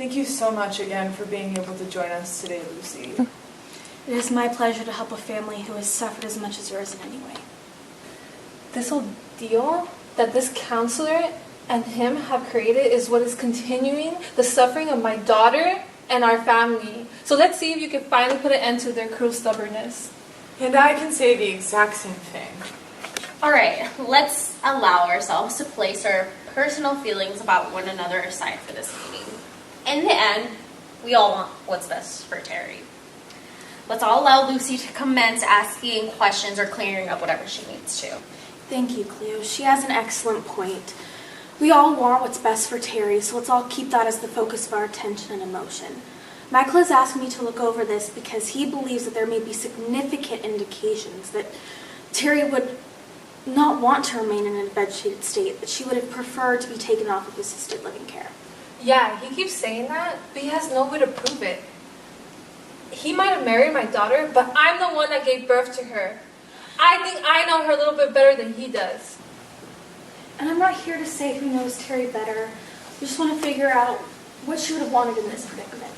Thank you so much again for being able to join us today, Lucy. It is my pleasure to help a family who has suffered as much as yours in any way. This whole deal that this counselor and him have created is what is continuing the suffering of my daughter and our family. So let's see if you can finally put an end to their cruel stubbornness. And I can say the exact same thing. All right, let's allow ourselves to place our personal feelings about one another aside for this meeting. In the end, we all want what's best for Terri. Let's all allow Lucy to commence asking questions or clearing up whatever she needs to. Thank you, Cleo. She has an excellent point. We all want what's best for Terri, so let's all keep that as the focus of our attention and emotion. Michael has asked me to look over this because he believes that there may be significant indications that Terri would not want to remain in a vegetated state, that she would have preferred to be taken off of assisted living care. Yeah, he keeps saying that, but he has no way to prove it. He might have married my daughter, but I'm the one that gave birth to her. I think I know her a little bit better than he does. And I'm not here to say who knows Terri better. We just want to figure out what she would have wanted in this predicament.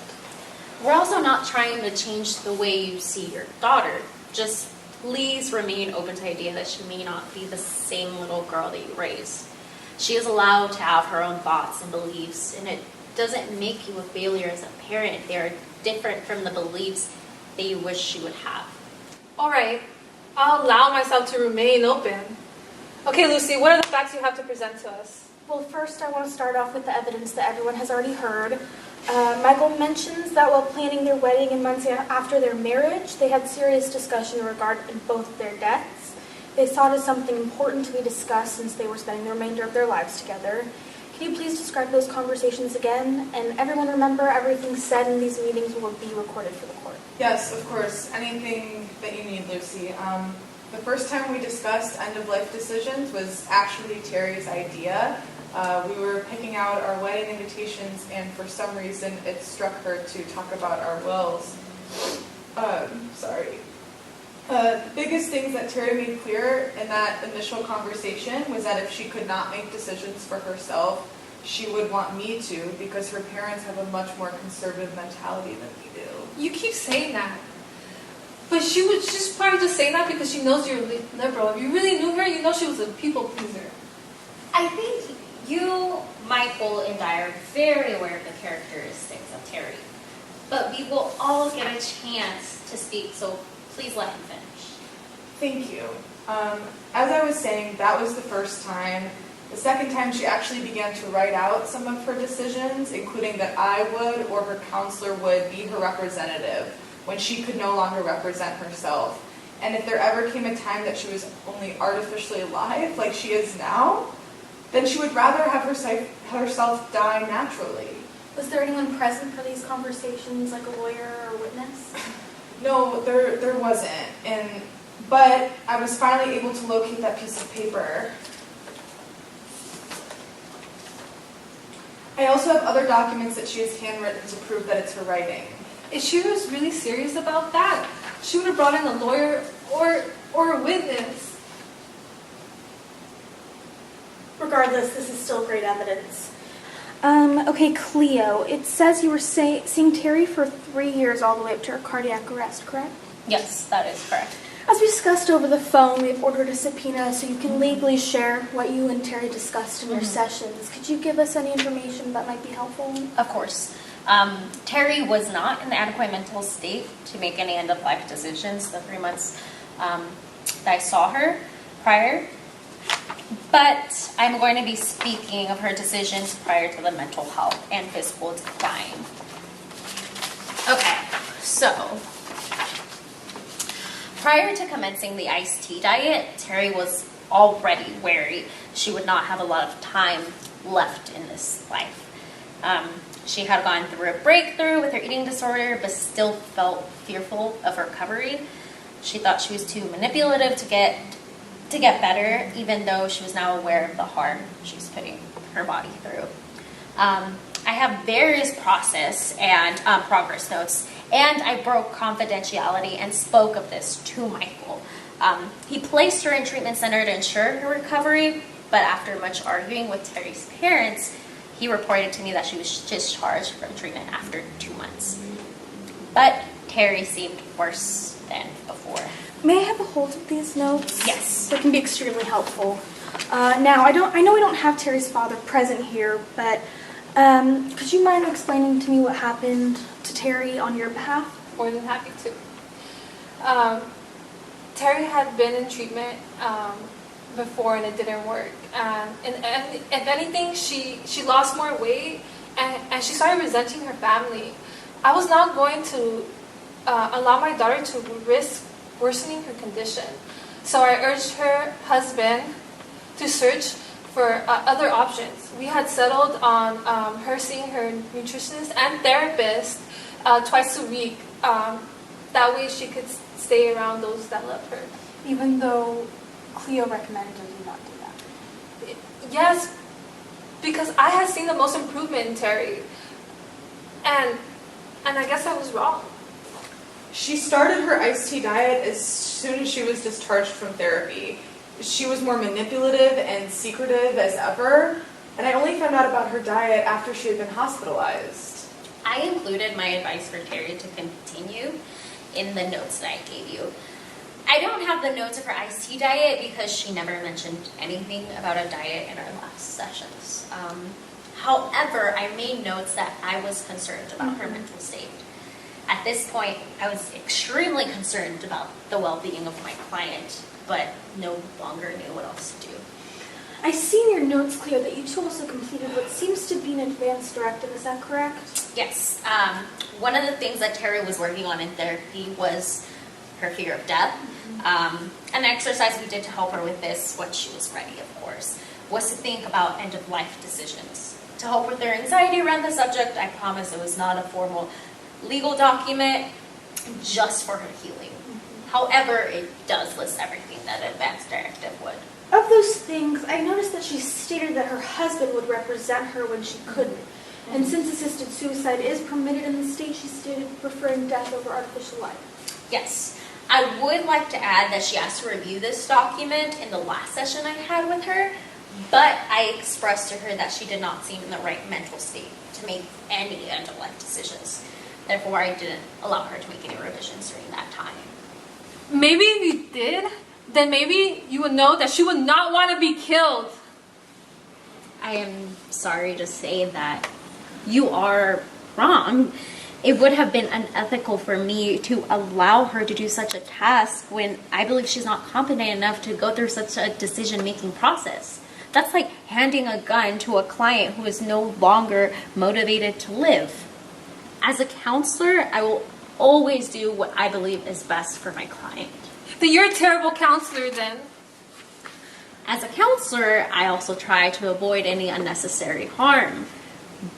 We're also not trying to change the way you see your daughter. Just please remain open to the idea that she may not be the same little girl that you raised. She is allowed to have her own thoughts and beliefs, and it doesn't make you a failure as a parent. They are different from the beliefs that you wish she would have. All right, I'll allow myself to remain open. Okay, Lucy, what are the facts you have to present to us? Well, first I want to start off with the evidence that everyone has already heard. Michael mentions that while planning their wedding and months after their marriage, they had serious discussion regarding both their deaths. They saw it as something important to be discussed since they were spending the remainder of their lives together. Can you please describe those conversations again? And everyone remember, everything said in these meetings will be recorded for the court. Yes, of course. Anything that you need, Lucy. The first time we discussed end-of-life decisions was actually Terry's idea. We were picking out our wedding invitations, and for some reason it struck her to talk about our wills. The biggest things that Terri made clear in that initial conversation was that if she could not make decisions for herself, she would want me to, because her parents have a much more conservative mentality than we do. You keep saying that. But she's probably just saying that because she knows you're liberal. If you really knew her, you know she was a people pleaser. I think you, Michael, and I are very aware of the characteristics of Terri. But we will all get a chance to speak, so please let him finish. Thank you. As I was saying, that was the first time. The second time, she actually began to write out some of her decisions, including that I would or her counselor would be her representative when she could no longer represent herself. And if there ever came a time that she was only artificially alive, like she is now, then she would rather have herself die naturally. Was there anyone present for these conversations, like a lawyer or witness? No, there wasn't. But I was finally able to locate that piece of paper. I also have other documents that she has handwritten to prove that it's her writing. If she was really serious about that, she would have brought in a lawyer or a witness. Regardless, this is still great evidence. Okay, Cleo, it says you were seeing Terri for 3 years all the way up to her cardiac arrest, correct? Yes, that is correct. As we discussed over the phone, we've ordered a subpoena so you can legally share what you and Terri discussed in your sessions. Could you give us any information that might be helpful? Of course. Terri was not in the adequate mental state to make any end-of-life decisions the 3 months that I saw her prior. But I'm going to be speaking of her decisions prior to the mental health and physical decline. Okay, so prior to commencing the iced tea diet, Terri was already wary she would not have a lot of time left in this life. She had gone through a breakthrough with her eating disorder, but still felt fearful of recovery. She thought she was too manipulative to get better, even though she was now aware of the harm she was putting her body through. I have various process and progress notes, and I broke confidentiality and spoke of this to Michael. He placed her in treatment center to ensure her recovery, but after much arguing with Terri's parents, he reported to me that she was discharged from treatment after 2 months. But Terri seemed worse than before. May I have a hold of these notes? Yes. They can be extremely helpful. Now, I know we don't have Terry's father present here, but could you mind explaining to me what happened to Terry on your behalf? More than happy to. Terri had been in treatment before and it didn't work. And if anything, she lost more weight and she started resenting her family. I was not going to allow my daughter to risk worsening her condition. So I urged her husband to search for other options. We had settled on her seeing her nutritionist and therapist twice a week. That way she could stay around those that love her. Even though Cleo recommended you not do that. Yes, because I had seen the most improvement in Terri. And I guess I was wrong. She started her iced tea diet as soon as she was discharged from therapy. She was more manipulative and secretive as ever, and I only found out about her diet after she had been hospitalized. I included my advice for Terri to continue in the notes that I gave you. I don't have the notes of her iced tea diet because she never mentioned anything about a diet in our last sessions. However, I made notes that I was concerned about her mental state. At this point, I was extremely concerned about the well-being of my client, but no longer knew what else to do. I see in your notes, Cleo, that you two also completed what seems to be an advance directive. Is that correct? Yes. One of the things that Terri was working on in therapy was her fear of death. An exercise we did to help her with this, once she was ready, of course, was to think about end-of-life decisions. To help with her anxiety around the subject, I promise it was not a formal legal document, just for her healing. However, it does list everything that an advance directive would. Of those things, I noticed that she stated that her husband would represent her when she couldn't. And since assisted suicide is permitted in the state, she stated preferring death over artificial life. Yes. I would like to add that she asked to review this document in the last session I had with her, but I expressed to her that she did not seem in the right mental state to make any end-of-life decisions. Therefore, I didn't allow her to make any revisions during that time. Maybe if you did, then maybe you would know that she would not want to be killed. I am sorry to say that you are wrong. It would have been unethical for me to allow her to do such a task when I believe she's not competent enough to go through such a decision-making process. That's like handing a gun to a client who is no longer motivated to live. As a counselor, I will always do what I believe is best for my client. Then you're a terrible counselor then. As a counselor, I also try to avoid any unnecessary harm.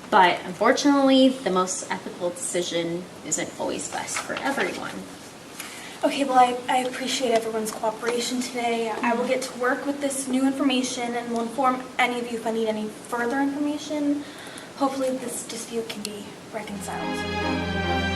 But unfortunately, the most ethical decision isn't always best for everyone. Okay, well, I appreciate everyone's cooperation today. I will get to work with this new information and will inform any of you if I need any further information. Hopefully this dispute can be reconciled.